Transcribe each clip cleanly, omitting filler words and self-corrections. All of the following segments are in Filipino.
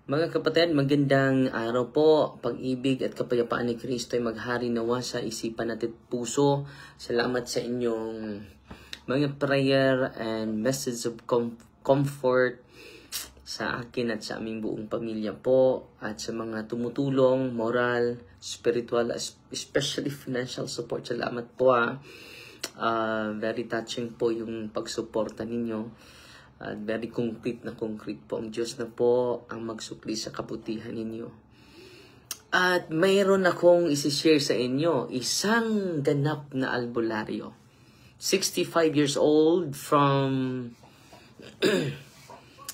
Mga kapatid, magandang araw po. Pag-ibig at kapayapaan ni Kristo ay maghari nawa sa isipan at puso. Salamat sa inyong mga prayer and message of comfort sa akin at sa aming buong pamilya po. At sa mga tumutulong, moral, spiritual, especially financial support. Salamat po very touching po yung pagsuporta ninyo. Very concrete po ang Diyos na po ang magsukli sa kabutihan ninyo. At mayroon akong isi-share sa inyo, isang ganap na albularyo. 65 years old from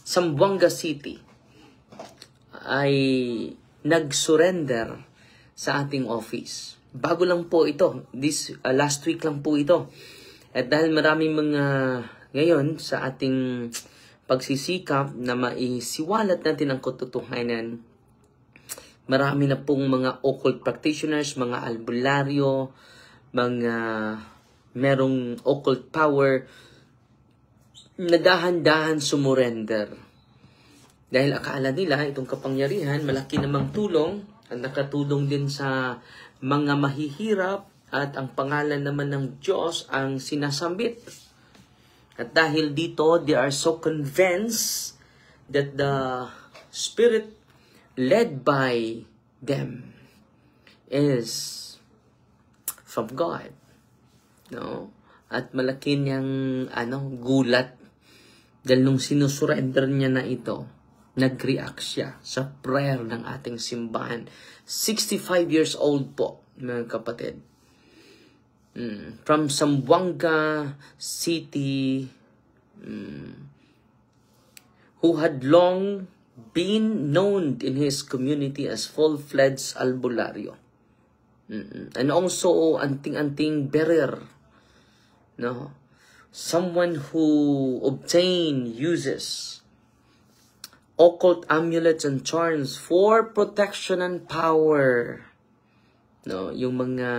Zamboanga City ay nag-surrender sa ating office. Bago lang po ito, last week lang po ito. At dahil maraming mga ngayon, sa ating pagsisikap na maisiwalat natin ang katotohanan, marami na pong mga occult practitioners, mga albularyo, mga merong occult power na dahan-dahan sumurrender. Dahil akala nila itong kapangyarihan, malaki namang tulong at nakatulong din sa mga mahihirap at ang pangalan naman ng Diyos ang sinasambit. At dahil dito, they are so convinced that the spirit led by them is from God. No? At malaki niyang gulat dahil nung sinusurrender niya na ito, nag-react siya sa prayer ng ating simbahan. 65 years old po, mga kapatid. From Zamboanga City, who had long been known in his community as full-fledged albularyo. And also anting-anting bearer. No? Someone who uses occult amulets and charms for protection and power. No, yung mga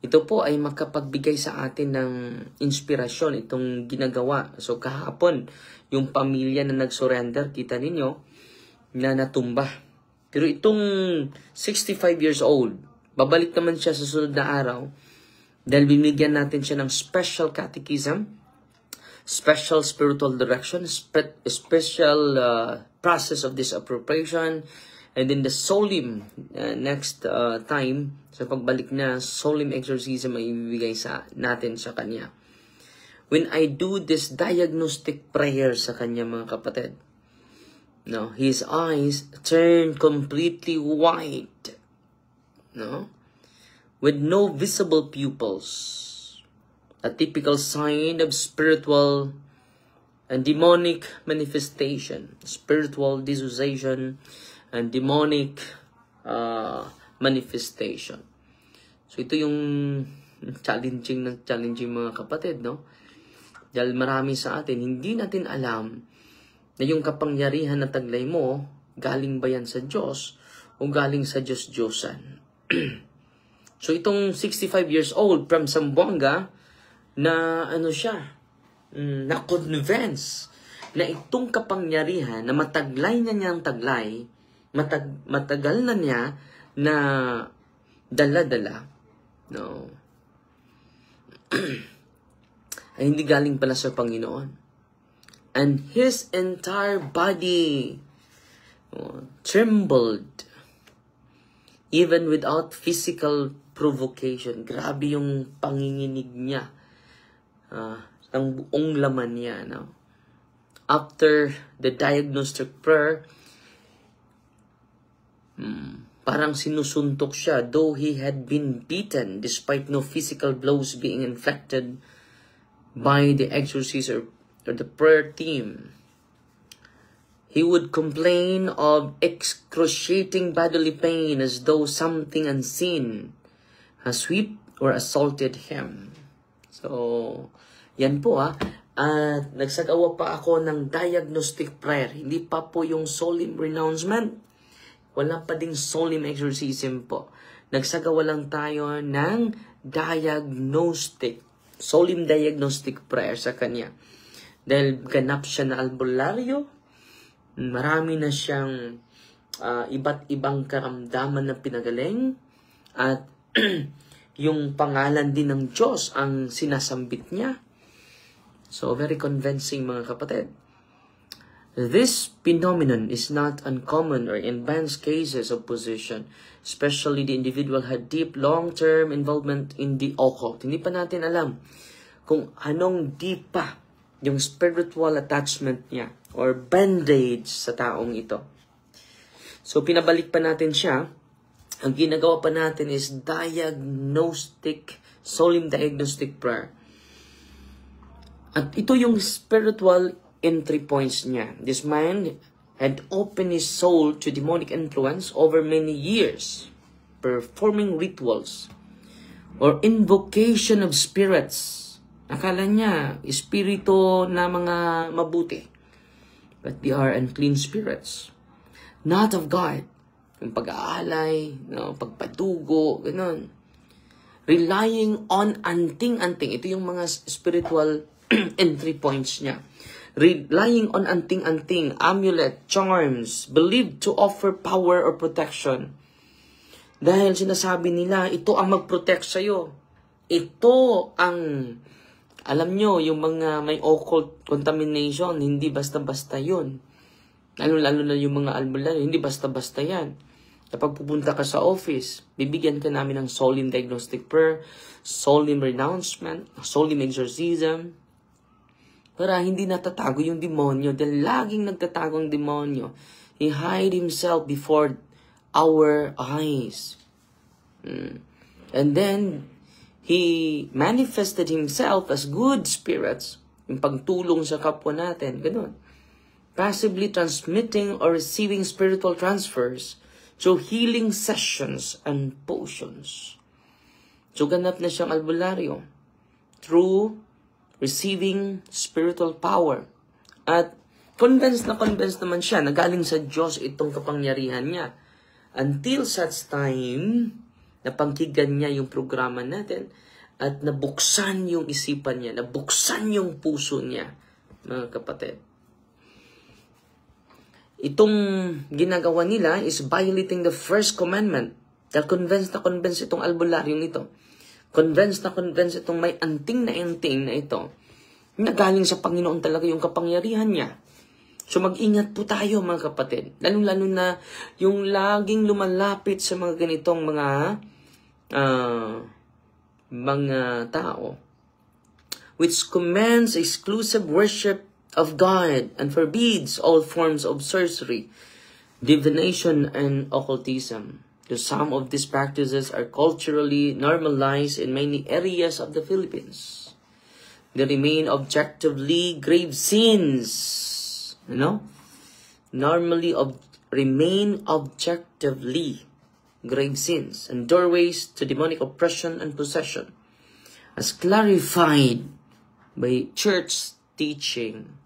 ito po ay makapagbigay sa atin ng inspirasyon itong ginagawa. So kahapon, yung pamilya na nag-surrender, kita ninyo, na natumba. Pero itong 65 years old, babalik naman siya sa sunod na araw dahil binigyan natin siya ng special catechism, special spiritual direction, special process of disappropriation, and then the solemn next time, sa pagbalik na, solemn exorcism ay ibibigay natin sa kanya. When I do this diagnostic prayer sa kanya, mga kapatid, no, his eyes turn completely white, no, with no visible pupils, a typical sign of spiritual and demonic manifestation, spiritual dissociation and demonic manifestation. So ito yung challenging mga kapatid, no? Dahil marami sa atin, hindi natin alam na yung kapangyarihan na taglay mo, galing ba yan sa Diyos o galing sa Diyos-Diyosan. So itong 65 years old from Zamboanga, na na-convince na itong kapangyarihan na matagal na niya na dala-dala, no, ay hindi galing pala sa Panginoon. And his entire body trembled even without physical provocation. Grabe yung panginginig niya, ang buong laman niya, no? After the diagnostic prayer, parang sinusuntok siya, though he had been beaten despite no physical blows being inflicted by the exorcist or the prayer team. He would complain of excruciating bodily pain as though something unseen has whipped or assaulted him. So, yan po at nagsagawa pa ako ng diagnostic prayer. Hindi pa po yung solemn renouncement. Wala pa ding solemn exorcism po. Nagsagawa lang tayo ng solemn diagnostic prayer sa kanya. Dahil ganap siya na albularyo, Marami na siyang iba't ibang karamdaman na pinagaling at yung pangalan din ng Diyos ang sinasambit niya. So, very convincing mga kapatid. This phenomenon is not uncommon or in advanced cases of possession, especially the individual had deep long-term involvement in the occult. Hindi pa natin alam kung anong deep pa yung spiritual attachment niya or bandage sa taong ito. So, pinabalik pa natin siya. Ang ginagawa pa natin is solemn diagnostic prayer. At ito yung spiritual entry points niya. This man had opened his soul to demonic influence over many years, performing rituals or invocation of spirits. Akala niya, espiritu na mga mabuti. But they are unclean spirits. Not of God. Yung pag-aalay, pagpadugo, ganun. Relying on anting-anting. Ito yung mga spiritual entry points niya. Relying on anting-anting, amulet, charms, believed to offer power or protection. Dahil sinasabi nila, ito ang mag-protect sa'yo. Ito ang, alam nyo, yung mga may occult contamination, hindi basta-basta yun. Lalo na yung mga albularyo, hindi basta-basta yan. Kapag pupunta ka sa office, bibigyan ka namin ng solemn diagnostic prayer, solemn renouncement, solemn exorcism, para hindi natatago yung demonyo. Dahil laging nagtatago ang demonyo. He hide himself before our eyes. And then, he manifested himself as good spirits. Yung pagtulong sa kapwa natin. Ganun. Passively transmitting or receiving spiritual transfers through healing sessions and potions. So, ganap na siyang albularyo. Through receiving spiritual power. At convinced naman siya na galing sa Diyos itong kapangyarihan niya. Until such time, napangkigan niya yung programa natin at nabuksan yung isipan niya, nabuksan yung puso niya, mga kapatid. Itong ginagawa nila is violating the first commandment. Dahil convinced itong albularyong ito. Convinced itong may anting na ito. Nagaling sa Panginoon talaga yung kapangyarihan niya. So mag-ingat po tayo mga kapatid. Lalo na yung laging lumalapit sa mga ganitong mga tao. Which commands exclusive worship of God and forbids all forms of sorcery, divination, and occultism. Some of these practices are culturally normalized in many areas of the Philippines. They remain objectively grave sins. Remain objectively grave sins and doorways to demonic oppression and possession, as clarified by church teaching.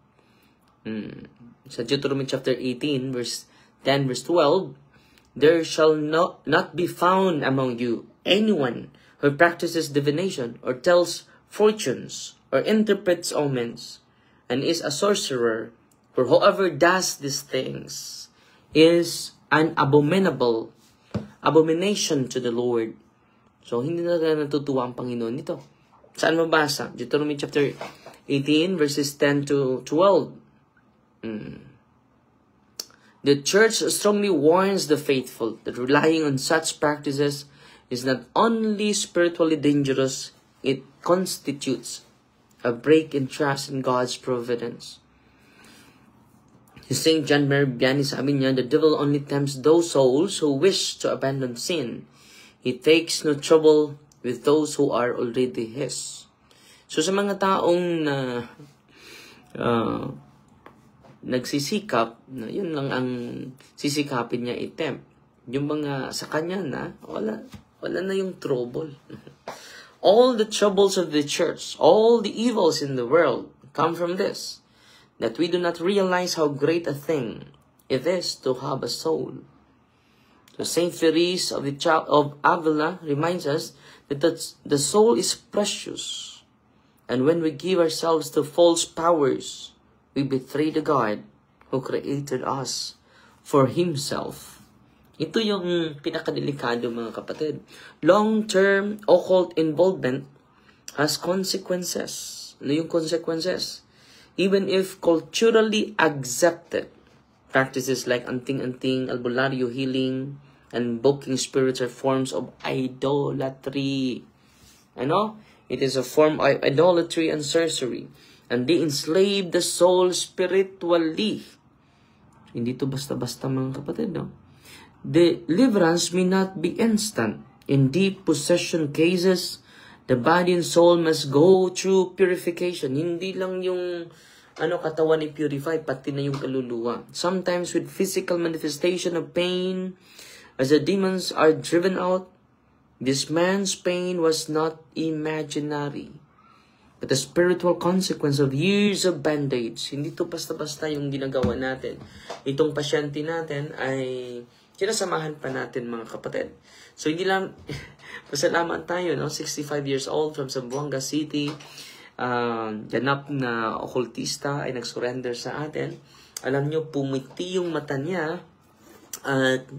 Sa Deuteronomy chapter 18, verse 10, verse 12, there shall not be found among you anyone who practices divination or tells fortunes or interprets omens and is a sorcerer, for whoever does these things is an abomination to the Lord. So, hindi na natutuwa ang Panginoon nito. Saan mabasa? Deuteronomy chapter 18, verses 10 to 12. The church strongly warns the faithful that relying on such practices is not only spiritually dangerous, it constitutes a break in trust in God's providence. St. John Mary Vianney, sabi niya, the devil only tempts those souls who wish to abandon sin. He takes no trouble with those who are already his. So sa mga taong nagsisikap, yun lang ang sisikapin niya i-tempt. Yung mga sa kanya na, wala na yung trouble. All the troubles of the church, all the evils in the world come from this, that we do not realize how great a thing it is to have a soul. So Saint Therese of Avila reminds us that the soul is precious, and when we give ourselves to false powers, we betray the God who created us for Himself. Ito yung pinakadelikado, mga kapatid. Long-term occult involvement has consequences. Ano yung consequences? Even if culturally accepted, practices like anting-anting, albularyo, healing, and invoking spirits are forms of idolatry. Ano? It is a form of idolatry and sorcery. And they enslave the soul spiritually. Hindi to basta-basta, mga kapatid, no? Deliverance may not be instant. In deep possession cases, the body and soul must go through purification. Hindi lang yung katawan ni purify, pati na yung kaluluwa. Sometimes with physical manifestation of pain, as the demons are driven out, this man's pain was not imaginary, but the spiritual consequence of years of band-aids. Hindi to basta-basta yung ginagawa natin. Itong pasyente natin ay sinasamahan pa natin, mga kapatid. So hindi lang, pasalamat tayo, no? 65 years old from Zamboanga City, ganap na okultista ay nag-surrender sa atin. Alam nyo, pumiti yung mata niya at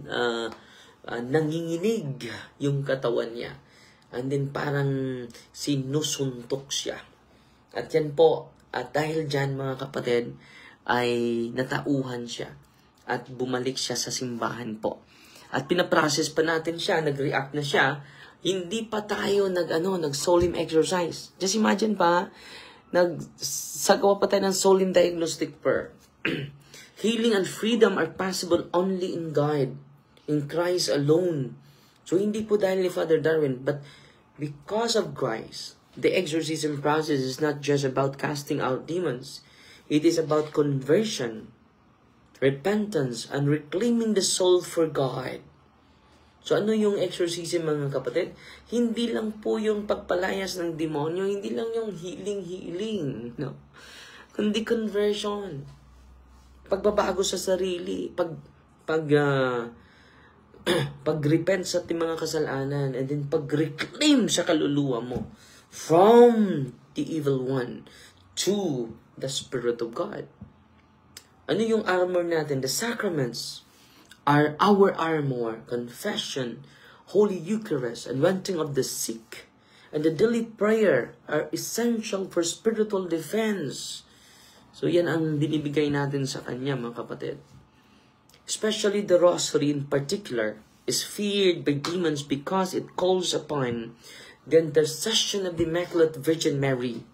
nanginginig yung katawan niya. And then parang sinusuntok siya. At yan po, at dahil dyan, mga kapatid, ay natauhan siya. At bumalik siya sa simbahan po. At pinaprocess pa natin siya, nag-react na siya. Hindi pa tayo nag-solim exercise. Just imagine pa, nagsagawa pa tayo ng solim diagnostic prayer. Healing and freedom are possible only in God, in Christ alone. So hindi po dahil ni Father Darwin, but because of Christ. The exorcism process is not just about casting out demons. It is about conversion, repentance, and reclaiming the soul for God. So ano yung exorcism, mga kapatid? Hindi lang po yung pagpalayas ng demonyo, hindi lang yung healing, no? Kundi conversion. Pagbabago sa sarili, pag-repent sa ating mga kasalanan, and then pag-reclaim sa kaluluwa mo from the evil one to the Spirit of God. Ano yung armor natin? The sacraments are our armor. Confession, Holy Eucharist, anointing of the sick, and the daily prayer are essential for spiritual defense. So yan ang binibigay natin sa Kanya, mga kapatid. Especially the Rosary in particular is feared by demons because it calls upon the intercession of the Immaculate Virgin Mary,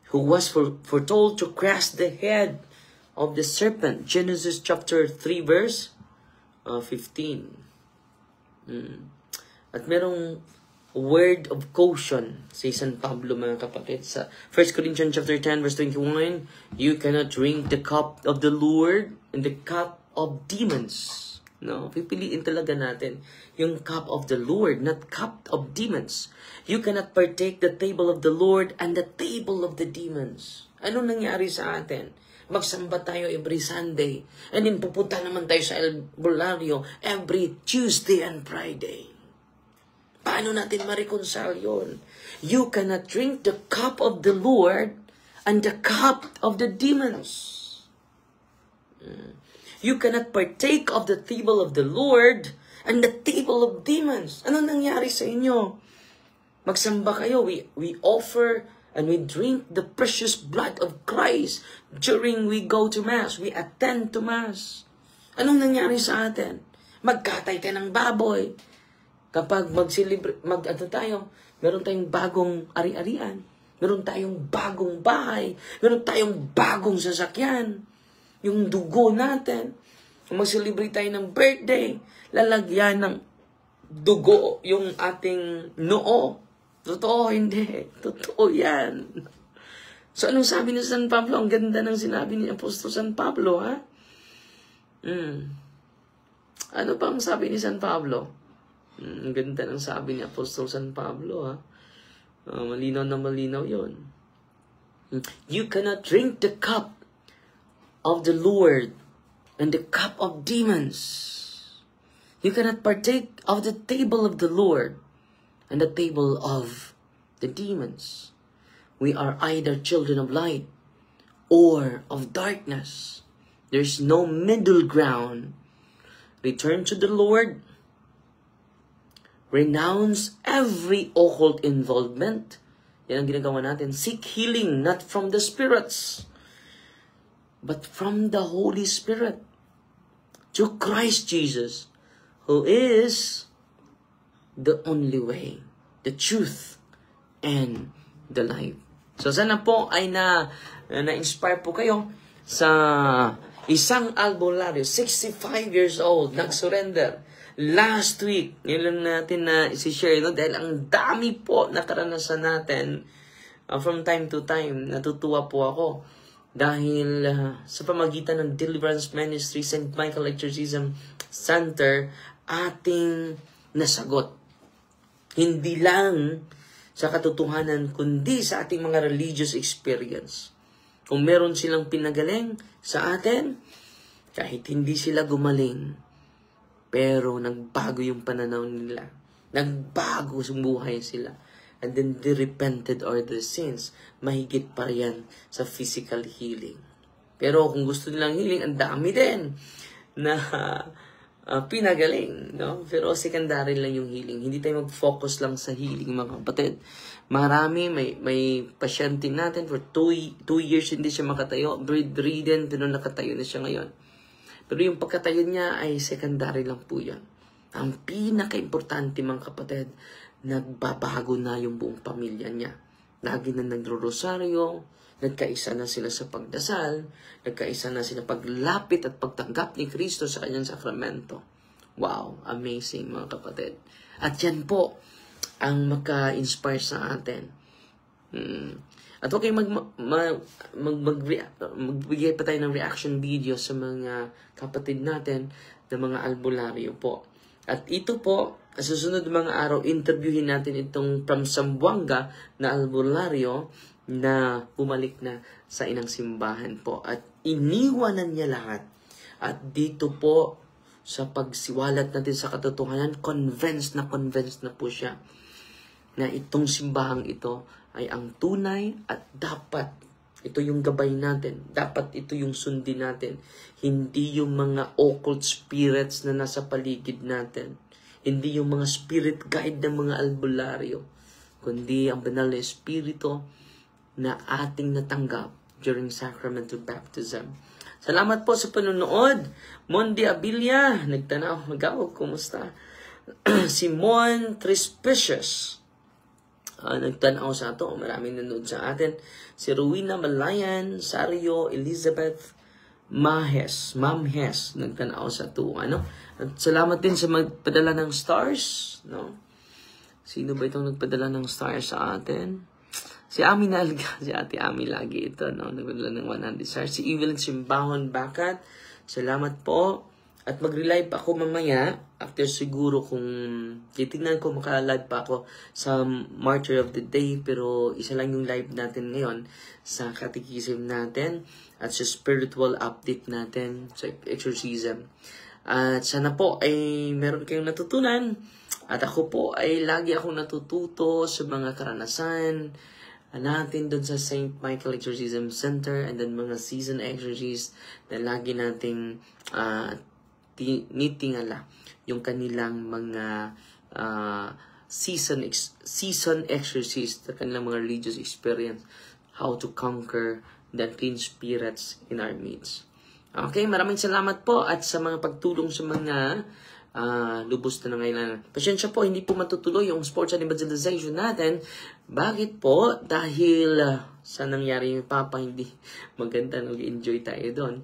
who was foretold to crush the head of the serpent. Genesis chapter 3 verse 15. At merong word of caution si San Pablo, mga kapatid, sa 1 Corinthians chapter 10 verse 21. You cannot drink the cup of the Lord and the cup of demons. No, pipiliin talaga natin yung cup of the Lord, not cup of demons. You cannot partake the table of the Lord and the table of the demons. Ano nangyari sa atin? Magsamba tayo every Sunday, and then pupunta naman tayo sa albularyo every Tuesday and Friday. Paano natin ma-reconcile yun? You cannot drink the cup of the Lord and the cup of the demons. You cannot partake of the table of the Lord and the table of demons. Ano nangyari sa inyo? Magsamba kayo. We offer and we drink the precious blood of Christ during we go to Mass. We attend to Mass. Anong nangyari sa atin? Magkatay tayo ng baboy. Kapag tayo, meron tayong bagong ari-arian. Meron tayong bagong bahay. Meron tayong bagong sasakyan. Yung dugo natin. Kung mag-celebrate tayo ng birthday, lalagyan ng dugo yung ating noo. Totoo, hindi. Totoo yan. So, anong sabi ni San Pablo? Ang ganda ng sinabi ni Apostol San Pablo, ha? Ano pa ang sabi ni San Pablo? Ang ganda ng sabi ni Apostol San Pablo, ha? Malinaw na malinaw yun. You cannot drink the cup of the Lord and the cup of demons. You cannot partake of the table of the Lord and the table of the demons. We are either children of light or of darkness. There's no middle ground. Return to the Lord. Renounce every occult involvement. Yan ang ginagawa natin. Seek healing not from the spirits, but from the Holy Spirit. To Christ Jesus, who is the only way, the truth, and the life. So sana po ay na-inspire po kayo sa isang albularyo, 65 years old, nag-surrender. Last week, yun lang natin na isi-share, no? Dahil ang dami po na karanasan natin from time to time. Natutuwa po ako dahil sa pamagitan ng Deliverance Ministry, St. Michael Exorcism Center, ating nasagot. Hindi lang sa katotohanan, kundi sa ating mga religious experience. Kung meron silang pinagaling sa atin, kahit hindi sila gumaling, pero nagbago yung pananaw nila. Nagbago sa buhay sila. And then they repented of their sins. Mahigit pa yan sa physical healing. Pero kung gusto nilang healing, ang dami din na pinagaling, no? Pero secondary lang yung healing. Hindi tayo mag-focus lang sa healing, mga kapatid. Marami, may pasyente natin for 2 years hindi siya makatayo. Bedridden, pero nakatayo na siya ngayon. Pero yung pagkatayo niya ay secondary lang po yan. Ang pinaka-importante, mga kapatid, nagbabago na yung buong pamilya niya. Lagi na nagro-rosaryo, nagkaisa na sila sa pagdasal, nagkaisa na sila paglapit at pagtanggap ni Kristo sa kanyang sakramento. Wow, amazing, mga kapatid. At yan po ang maka-inspire sa atin. At okay, magbigay pa tayo ng reaction video sa mga kapatid natin na mga albularyo po. At ito po, sa susunod mga araw, interviewin natin itong from Zamboanga na albularyo na bumalik na sa inang simbahan po. At iniwanan niya lahat. At dito po, sa pagsiwalat natin sa katotohanan, convinced na po siya na itong simbahang ito ay ang tunay at dapat ito yung gabay natin. Dapat ito yung sundin natin. Hindi yung mga occult spirits na nasa paligid natin. Hindi yung mga spirit guide ng mga albularyo. Kundi ang banal na espiritu na ating natanggap during sacramental baptism. Salamat po sa panonood. Mondi Abilia, nagtanaw, magaw, kumusta? Simon Trispicious, nagtanaw sa ato, maraming nanood sa atin. Si Rowena Malayan, Sario, Elizabeth Mamhes, nagtanaw sa ato. At salamat din sa magpadala ng stars. No? Sino ba itong nagpadala ng stars sa atin? Si Ami Nalga, si Ate Ami lagi ito, no? Nagpadala ng 100 stars. Si Evelyn Simbahon Bakat, salamat po. At mag-relive ako mamaya, after siguro kung titignan ko, maka-live pa ako sa Martyr of the Day, pero isa lang yung live natin ngayon sa catechism natin at sa spiritual update natin sa exorcism. At sana po ay meron kayong natutunan at ako po ay lagi akong natututo sa mga karanasan natin doon sa St. Michael Exorcism Center and then mga season exorcists na lagi nating tinitingala yung kanilang mga season exorcist, the kanilang mga religious experience, how to conquer the clean spirits in our midst. Okay, maraming salamat po at sa mga pagtulong sa mga lubos na nangailangan. Pasensya po, hindi po matutuloy yung sports and evangelization natin. Bakit po? Dahil sa nangyari yung Papa, hindi maganda, nag-enjoy tayo doon.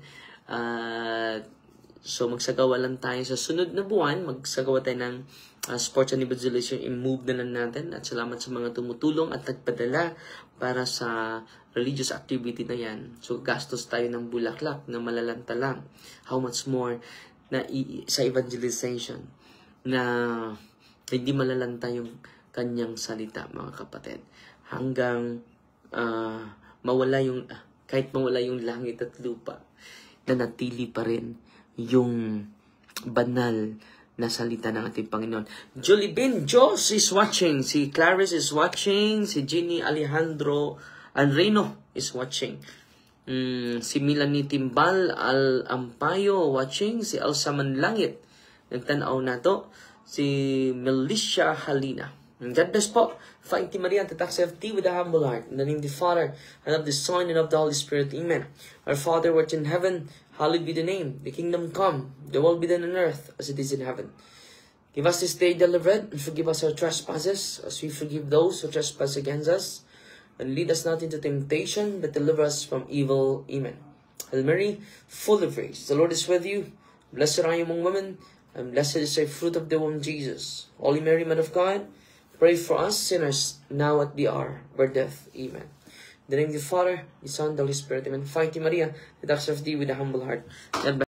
So magsagawa lang tayo sa sunod na buwan, magsagawa tayo ng sports and evangelization, i-move na lang natin. At salamat sa mga tumutulong at nagpadala para sa religious activity na yan. So gastos tayo ng bulaklak na malalanta lang. How much more na sa evangelization na hindi malalanta yung kanyang salita, mga kapatid. Hanggang mawala yung, kahit mawala yung langit at lupa, nanatili pa rin yung banal na salita ng ating Panginoon. Julie Bin Jos is watching. Si Clarice is watching. Si Ginny Alejandro Anreno is watching. Si Melanie Timbal Ampayo watching. Si Elsa Manlangit. Nagtanaw na to. Si Melissa Halina. God bless po. Fighting Maria, tatak safety with a humble heart. In the name of the Father, and of the Son, and of the Holy Spirit. Amen. Our Father, who art in heaven, hallowed be the name. The kingdom come, the will be done on earth as it is in heaven. Give us this day daily bread, and forgive us our trespasses, as we forgive those who trespass against us. And lead us not into temptation, but deliver us from evil. Amen. Hail Mary, full of grace, the Lord is with you. Blessed are you among women, and blessed is the fruit of the womb, Jesus. Holy Mary, Mother of God, pray for us sinners, now at the hour of our death. Amen. In the name of the Father, the Son, and the Holy Spirit. Amen. Fighting Maria, the dark of thee with a humble heart. God bless.